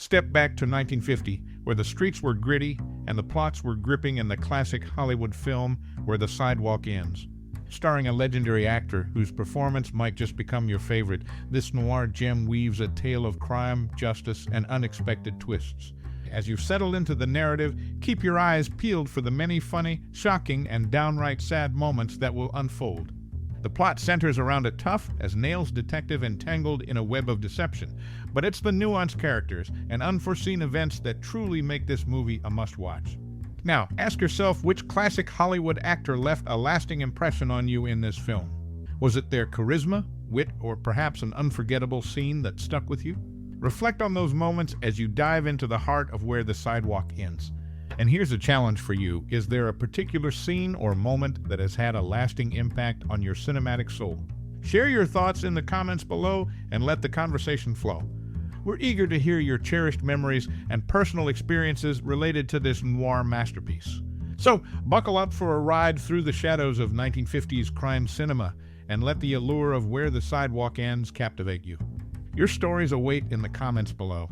Step back to 1950, where the streets were gritty and the plots were gripping in the classic Hollywood film Where the Sidewalk Ends. Starring a legendary actor whose performance might just become your favorite, this noir gem weaves a tale of crime, justice, and unexpected twists. As you settle into the narrative, keep your eyes peeled for the many funny, shocking, and downright sad moments that will unfold. The plot centers around a tough-as-nails detective entangled in a web of deception, but it's the nuanced characters and unforeseen events that truly make this movie a must-watch. Now, ask yourself which classic Hollywood actor left a lasting impression on you in this film. Was it their charisma, wit, or perhaps an unforgettable scene that stuck with you? Reflect on those moments as you dive into the heart of Where the Sidewalk Ends. And here's a challenge for you. Is there a particular scene or moment that has had a lasting impact on your cinematic soul? Share your thoughts in the comments below and let the conversation flow. We're eager to hear your cherished memories and personal experiences related to this noir masterpiece. So, buckle up for a ride through the shadows of 1950s crime cinema and let the allure of Where the Sidewalk Ends captivate you. Your stories await in the comments below.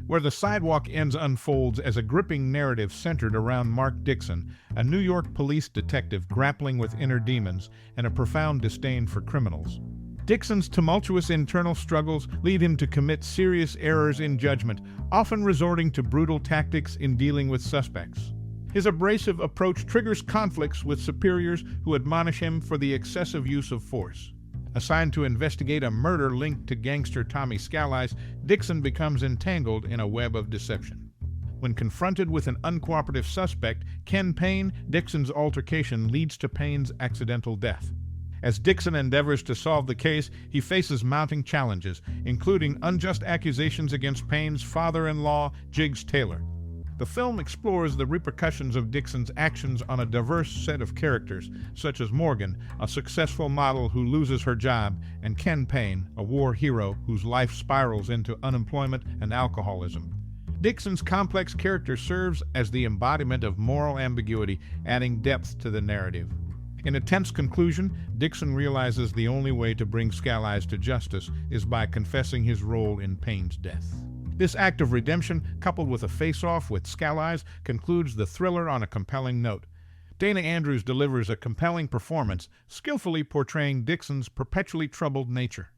Where the Sidewalk Ends unfolds as a gripping narrative centered around Mark Dixon, a New York police detective grappling with inner demons and a profound disdain for criminals. Dixon's tumultuous internal struggles lead him to commit serious errors in judgment, often resorting to brutal tactics in dealing with suspects. His abrasive approach triggers conflicts with superiors who admonish him for the excessive use of force. Assigned to investigate a murder linked to gangster Tommy Scalise, Dixon becomes entangled in a web of deception. When confronted with an uncooperative suspect, Paine, Dixon's altercation leads to Paine's accidental death. As Dixon endeavors to solve the case, he faces mounting challenges, including unjust accusations against Paine's father-in-law, Jiggs Taylor. The film explores the repercussions of Dixon's actions on a diverse set of characters, such as Morgan, a successful model who loses her job, and Paine, a war hero whose life spirals into unemployment and alcoholism. Dixon's complex character serves as the embodiment of moral ambiguity, adding depth to the narrative. In a tense conclusion, Dixon realizes the only way to bring Scalise to justice is by confessing his role in Paine's death. This act of redemption, coupled with a face-off with Scalise, concludes the thriller on a compelling note. Dana Andrews delivers a compelling performance, skillfully portraying Dixon's perpetually troubled nature.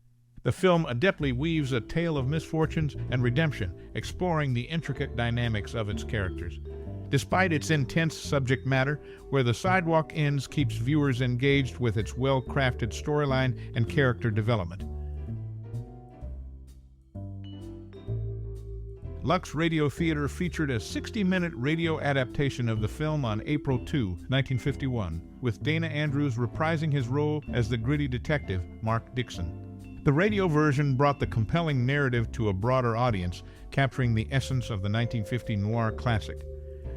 The film adeptly weaves a tale of misfortunes and redemption, exploring the intricate dynamics of its characters. Despite its intense subject matter, Where the Sidewalk Ends keeps viewers engaged with its well-crafted storyline and character development. Lux Radio Theater featured a 60-minute radio adaptation of the film on April 2, 1951, with Dana Andrews reprising his role as the gritty detective, Mark Dixon. The radio version brought the compelling narrative to a broader audience, capturing the essence of the 1950 noir classic.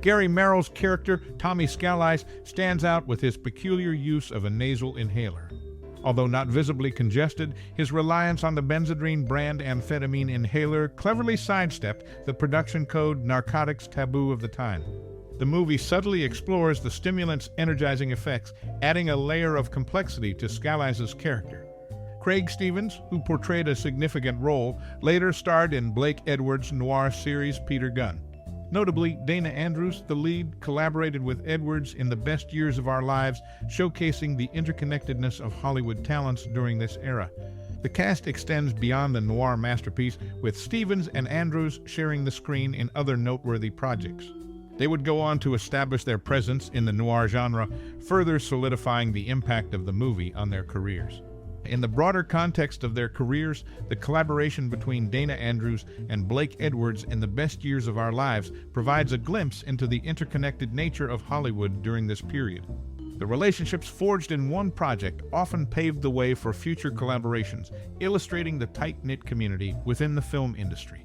Gary Merrill's character, Tommy Scalise, stands out with his peculiar use of a nasal inhaler. Although not visibly congested, his reliance on the Benzedrine brand amphetamine inhaler cleverly sidestepped the production code narcotics taboo of the time. The movie subtly explores the stimulant's energizing effects, adding a layer of complexity to Scalise's character. Craig Stevens, who portrayed a significant role, later starred in Blake Edwards' noir series Peter Gunn. Notably, Dana Andrews, the lead, collaborated with Edwards in The Best Years of Our Lives, showcasing the interconnectedness of Hollywood talents during this era. The cast extends beyond the noir masterpiece, with Stevens and Andrews sharing the screen in other noteworthy projects. They would go on to establish their presence in the noir genre, further solidifying the impact of the movie on their careers. In the broader context of their careers, the collaboration between Dana Andrews and Blake Edwards in The Best Years of Our Lives provides a glimpse into the interconnected nature of Hollywood during this period. The relationships forged in one project often paved the way for future collaborations, illustrating the tight-knit community within the film industry.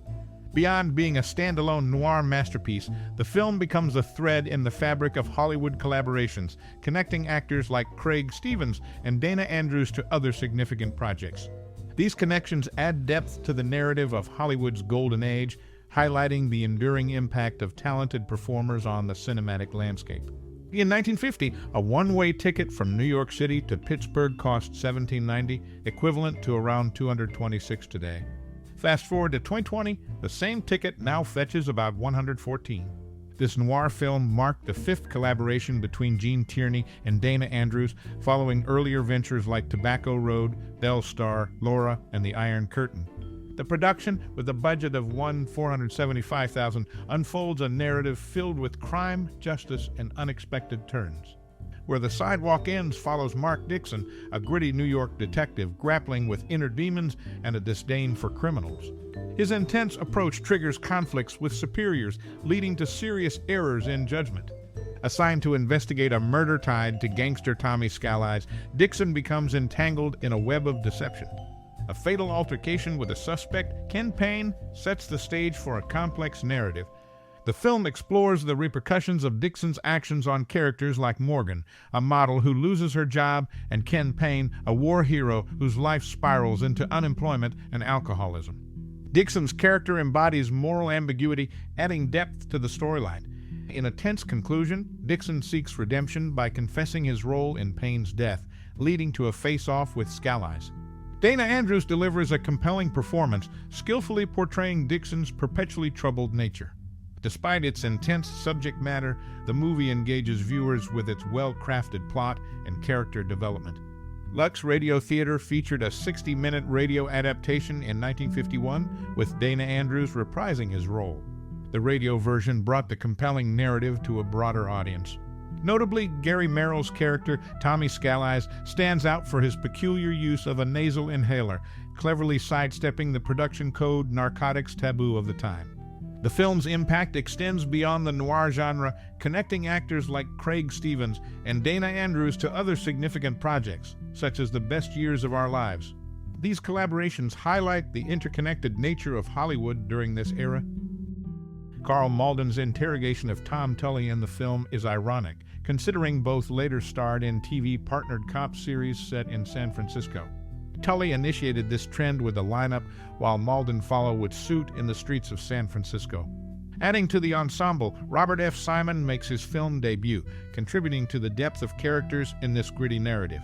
Beyond being a standalone noir masterpiece, the film becomes a thread in the fabric of Hollywood collaborations, connecting actors like Craig Stevens and Dana Andrews to other significant projects. These connections add depth to the narrative of Hollywood's golden age, highlighting the enduring impact of talented performers on the cinematic landscape. In 1950, a one-way ticket from New York City to Pittsburgh cost $17.90, equivalent to around $226 today. Fast forward to 2020, the same ticket now fetches about $114. This noir film marked the fifth collaboration between Gene Tierney and Dana Andrews, following earlier ventures like Tobacco Road, Belle Star, Laura, and The Iron Curtain. The production, with a budget of $475,000, unfolds a narrative filled with crime, justice, and unexpected turns. Where the Sidewalk Ends follows Mark Dixon, a gritty New York detective grappling with inner demons and a disdain for criminals. His intense approach triggers conflicts with superiors, leading to serious errors in judgment. Assigned to investigate a murder tied to gangster Tommy Scalise, Dixon becomes entangled in a web of deception. A fatal altercation with a suspect, Ken Paine, sets the stage for a complex narrative. The film explores the repercussions of Dixon's actions on characters like Morgan, a model who loses her job, and Ken Paine, a war hero whose life spirals into unemployment and alcoholism. Dixon's character embodies moral ambiguity, adding depth to the storyline. In a tense conclusion, Dixon seeks redemption by confessing his role in Paine's death, leading to a face-off with Scalise. Dana Andrews delivers a compelling performance, skillfully portraying Dixon's perpetually troubled nature. Despite its intense subject matter, the movie engages viewers with its well-crafted plot and character development. Lux Radio Theater featured a 60-minute radio adaptation in 1951, with Dana Andrews reprising his role. The radio version brought the compelling narrative to a broader audience. Notably, Gary Merrill's character, Tommy Scalise, stands out for his peculiar use of a nasal inhaler, cleverly sidestepping the production code narcotics taboo of the time. The film's impact extends beyond the noir genre, connecting actors like Craig Stevens and Dana Andrews to other significant projects, such as The Best Years of Our Lives. These collaborations highlight the interconnected nature of Hollywood during this era. Karl Malden's interrogation of Tom Tully in the film is ironic, considering both later starred in TV partnered cop series set in San Francisco. Tully initiated this trend with a lineup, while Malden followed suit in the streets of San Francisco. Adding to the ensemble, Robert F. Simon makes his film debut, contributing to the depth of characters in this gritty narrative.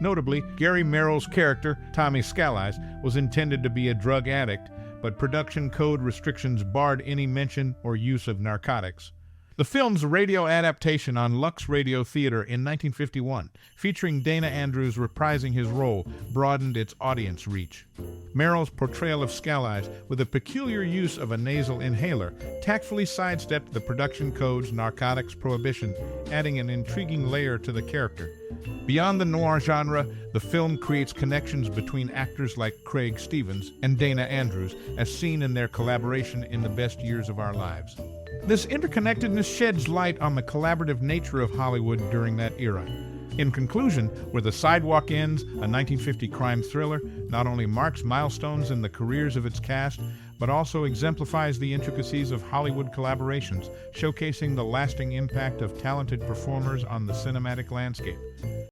Notably, Gary Merrill's character, Tommy Scalise, was intended to be a drug addict, but production code restrictions barred any mention or use of narcotics. The film's radio adaptation on Lux Radio Theater in 1951, featuring Dana Andrews reprising his role, broadened its audience reach. Merrill's portrayal of Scalise, with a peculiar use of a nasal inhaler, tactfully sidestepped the production code's narcotics prohibition, adding an intriguing layer to the character. Beyond the noir genre, the film creates connections between actors like Craig Stevens and Dana Andrews, as seen in their collaboration in The Best Years of Our Lives. This interconnectedness sheds light on the collaborative nature of Hollywood during that era. In conclusion, Where the Sidewalk Ends, a 1950 crime thriller, not only marks milestones in the careers of its cast, but also exemplifies the intricacies of Hollywood collaborations, showcasing the lasting impact of talented performers on the cinematic landscape.